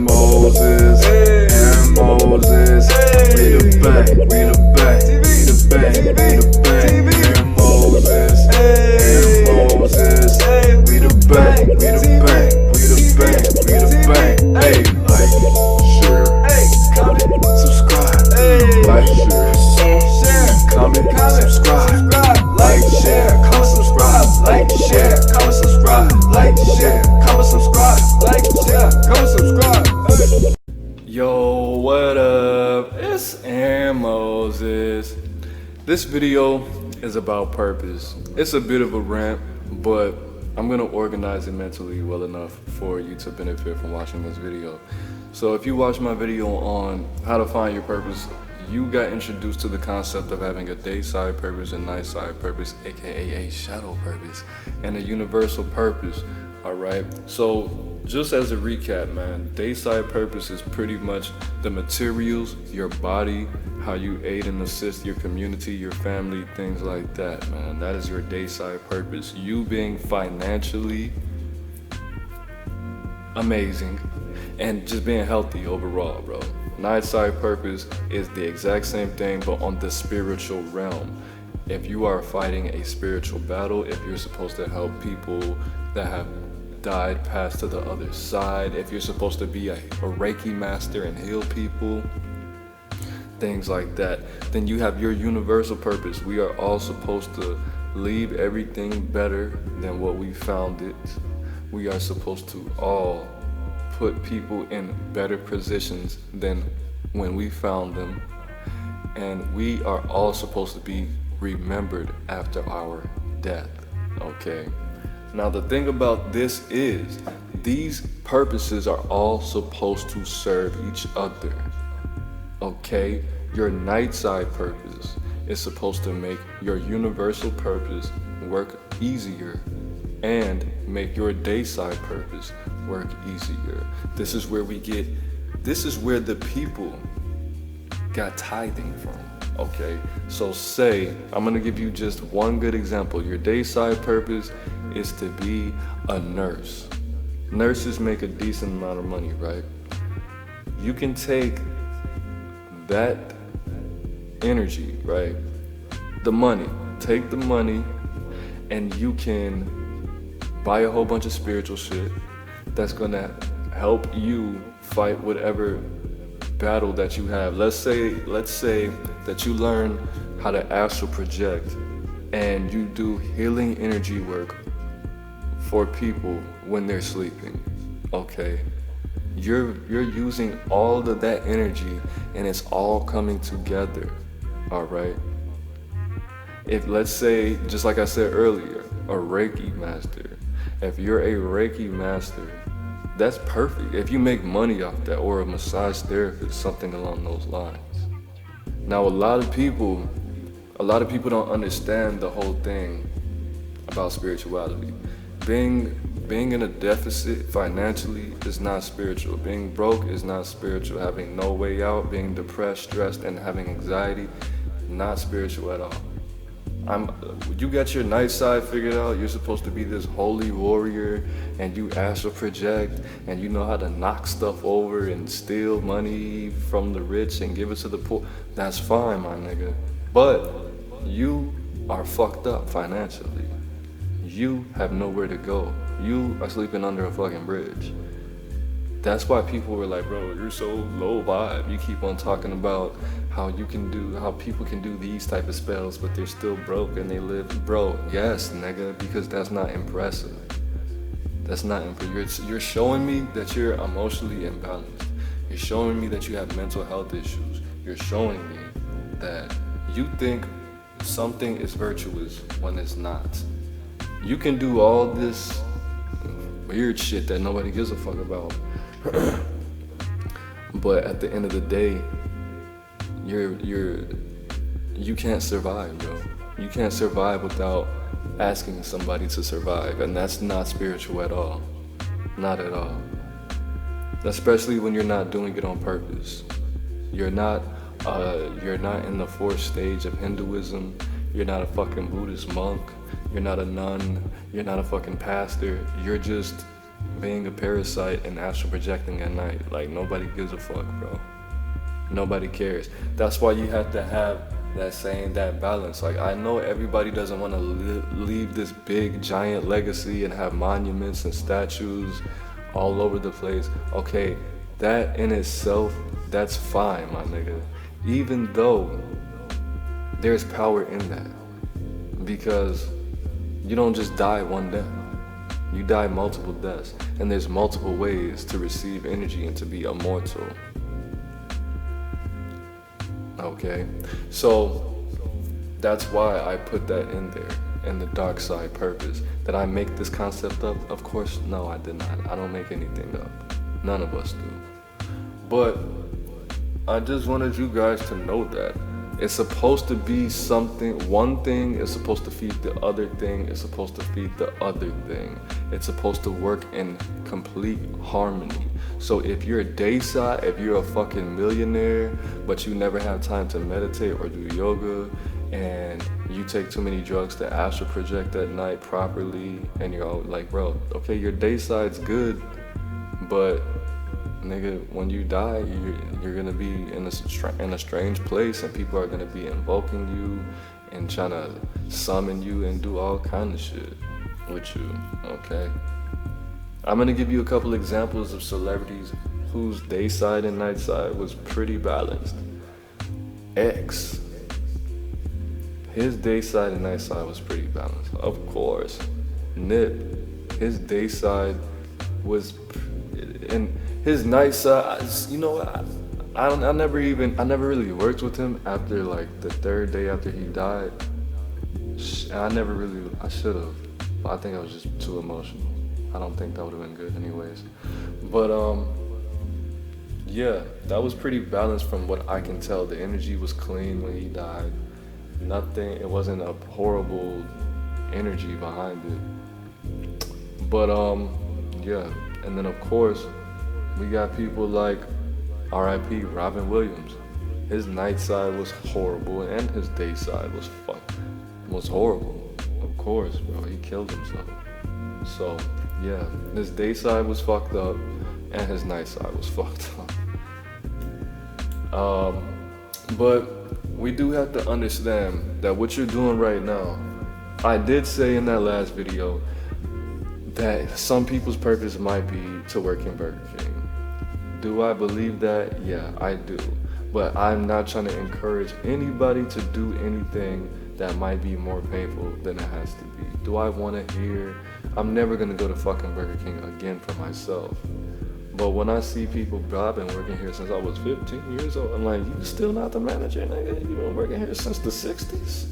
Aaron Moses, Aaron Moses, we the bang, we the bang, we the bang, we the bang. Aaron Moses, Aaron Moses, we the bang, we the bang, we the bang, we the bang. Hey, like, share, comment, subscribe, like, share, comment, subscribe, like, share, comment, subscribe, like, share, comment, subscribe, like, share, comment, subscribe, like, share, comment, subscribe. Yo, what up? It's Aaron Moses. This video is about purpose. It's a bit of a rant, but I'm gonna organize it mentally well enough for you to benefit from watching this video. So if you watch my video on how to find your purpose, you got introduced to the concept of having a day side purpose, a night side purpose, aka a shadow purpose, and a universal purpose. All right, so just as a recap, man, day side purpose is pretty much the materials, your body, how you aid and assist your community, your family, things like that, man. That is your day side purpose. You being financially amazing and just being healthy overall, bro. Night side purpose is the exact same thing, but on the spiritual realm. If you are fighting a spiritual battle, if you're supposed to help people that have died, passed to the other side, if you're supposed to be a Reiki master and heal people, things like that, then you have your universal purpose. We are all supposed to leave everything better than what we found it. We are supposed to all put people in better positions than when we found them. And we are all supposed to be remembered after our death, okay? Now the thing about this is, these purposes are all supposed to serve each other, okay? Your night side purpose is supposed to make your universal purpose work easier and make your day side purpose work easier. This is where the people got tithing from. Okay, so say, I'm gonna give you just one good example. Your day side purpose is to be a nurse. Nurses make a decent amount of money, right? You can take that energy, right? Take the money, and you can buy a whole bunch of spiritual shit that's gonna help you fight whatever battle that you have. Let's say that you learn how to astral project and you do healing energy work for people when they're sleeping. Okay, you're using all of that energy and it's all coming together. All right, if let's say, just like I said earlier, a Reiki master, if you're a Reiki master, that's perfect. If you make money off that, or a massage therapist, something along those lines. Now, a lot of people don't understand the whole thing about spirituality. Being in a deficit financially is not spiritual. Being broke is not spiritual. Having no way out, being depressed, stressed, and having anxiety, not spiritual at all. You got your night side figured out. You're supposed to be this holy warrior, and you astral project, and you know how to knock stuff over and steal money from the rich and give it to the poor. That's fine, my nigga. But you are fucked up financially. You have nowhere to go. You are sleeping under a fucking bridge. That's why people were like, bro, you're so low vibe. You keep on talking about how people can do these type of spells, but they're still broke and they live. Bro, yes, nigga, because that's not impressive. That's not impressive. You're showing me that you're emotionally imbalanced. You're showing me that you have mental health issues. You're showing me that you think something is virtuous when it's not. You can do all this weird shit that nobody gives a fuck about. But at the end of the day, you can't survive, bro. You can't survive without asking somebody to survive, and that's not spiritual at all. Not at all. Especially when you're not doing it on purpose. You're not in the fourth stage of Hinduism. You're not a fucking Buddhist monk. You're not a nun. You're not a fucking pastor. You're just being a parasite and astral projecting at night. Like, nobody gives a fuck, bro. Nobody cares. That's why you have to have that saying, that balance. Like, I know everybody doesn't want to leave this big giant legacy and have monuments and statues all over the place. Okay, that in itself, that's fine, my nigga. Even though there's power in that, because you don't just die one death. You die multiple deaths, and there's multiple ways to receive energy and to be immortal. Okay, so that's why I put that in there, in the dark side purpose. Did I make this concept up? Of course, no, I did not. I don't make anything up. None of us do. But I just wanted you guys to know that it's supposed to be something. One thing is supposed to feed the other thing. It's supposed to feed the other thing. It's supposed to work in complete harmony. So if you're a day side, if you're a fucking millionaire, but you never have time to meditate or do yoga, and you take too many drugs to astral project at night properly, and you're all like, bro, okay, your day side's good, but nigga, when you die, you're gonna be in a strange place, and people are gonna be invoking you and trying to summon you and do all kind of shit with you, okay? I'm gonna give you a couple examples of celebrities whose day side and night side was pretty balanced. X, his day side and night side was pretty balanced. Of course, Nip, his day side was, and his night side, you know, I never really worked with him after like the third day after he died. I should have, but I think I was just too emotional. I don't think that would have been good anyways. But yeah, that was pretty balanced from what I can tell. The energy was clean when he died. Nothing, it wasn't a horrible energy behind it. But yeah, and then of course, we got people like R.I.P. Robin Williams. His night side was horrible and his day side was horrible. Of course, bro, he killed himself. So yeah, his day side was fucked up and his night side was fucked up. But we do have to understand that what you're doing right now, I did say in that last video that some people's purpose might be to work in Burger King. Do I believe that? Yeah, I do. But I'm not trying to encourage anybody to do anything that might be more painful than it has to be. Do I want to hear? I'm never going to go to fucking Burger King again for myself. But when I see people, bro, I've been working here since I was 15 years old. I'm like, you still not the manager, nigga? You been working here since the 60s?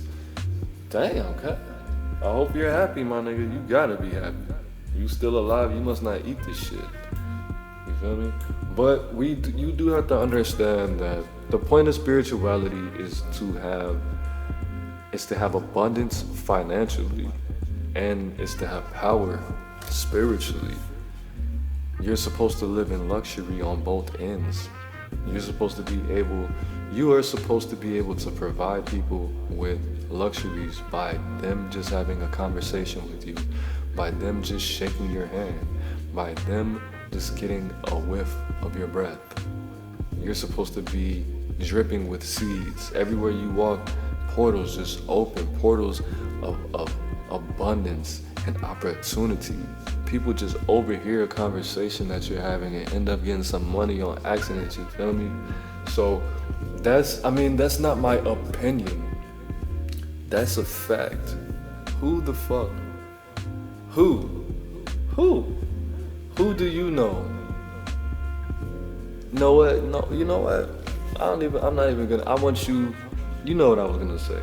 Damn, okay. I hope you're happy, my nigga. You gotta be happy. You still alive, you must not eat this shit. You feel me? But you do have to understand that the point of spirituality is to have abundance financially, and it's to have power spiritually. You're supposed to live in luxury on both ends. You are supposed to be able to provide people with luxuries by them just having a conversation with you, by them just shaking your hand, by them just getting a whiff of your breath. You're supposed to be dripping with seeds. Everywhere you walk, portals just open, portals of abundance and opportunity. People just overhear a conversation that you're having and end up getting some money on accident, you feel me? So that's not my opinion. That's a fact. Who the fuck? Who do you know? Know what? No, you know what? I want you know what I was gonna say.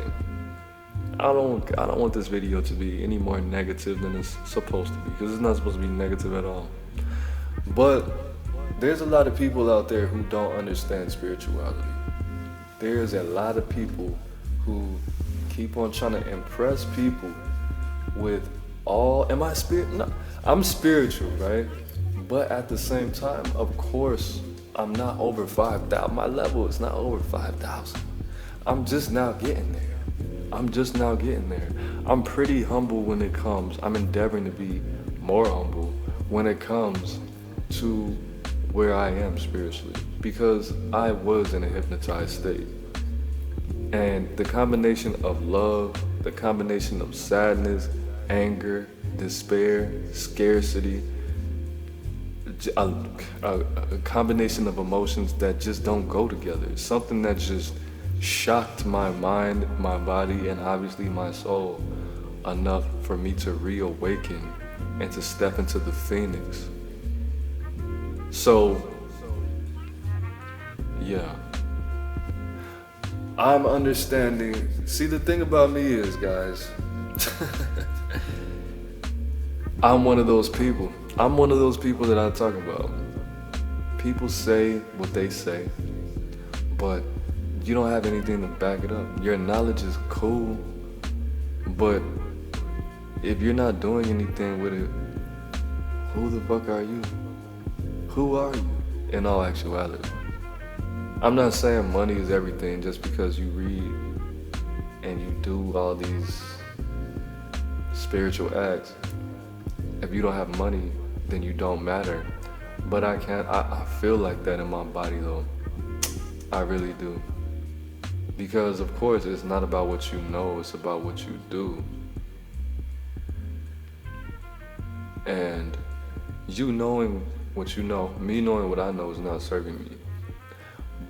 I don't want this video to be any more negative than it's supposed to be, because it's not supposed to be negative at all. But there's a lot of people out there who don't understand spirituality. There's a lot of people who keep on trying to impress people with No, I'm spiritual, right? But at the same time, of course, I'm not over 5,000. My level is not over 5,000. I'm just now getting there. I'm pretty humble when it comes. I'm endeavoring to be more humble, when it comes to where I am spiritually, because I was in a hypnotized state. And the combination of love, the combination of sadness, anger, despair, scarcity, a combination of emotions that just don't go together. Something that just shocked my mind, my body, and obviously my soul enough for me to reawaken and to step into the phoenix. So, yeah. I'm understanding. See, the thing about me is, guys, I'm one of those people. I'm one of those people that I talk about. People say what they say, but you don't have anything to back it up. Your knowledge is cool, but if you're not doing anything with it, who the fuck are you? Who are you in all actuality? I'm not saying money is everything just because you read and you do all these spiritual acts. If you don't have money, then you don't matter. But I feel like that in my body though. I really do. Because of course it's not about what you know, it's about what you do. And you knowing what you know, me knowing what I know is not serving me.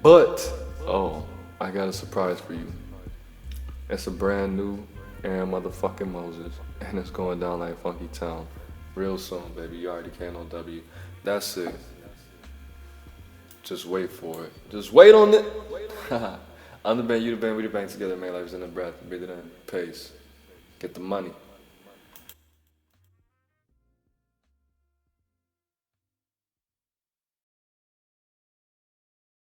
But, I got a surprise for you. It's a brand new Aaron motherfucking Moses, and it's going down like Funky Town. Real soon, baby. You already can on W. That's it. Just wait for it. Just wait on it. I'm the band, you the band, we the band together, man. Life is in the breath. Bigger than pace. Get the money.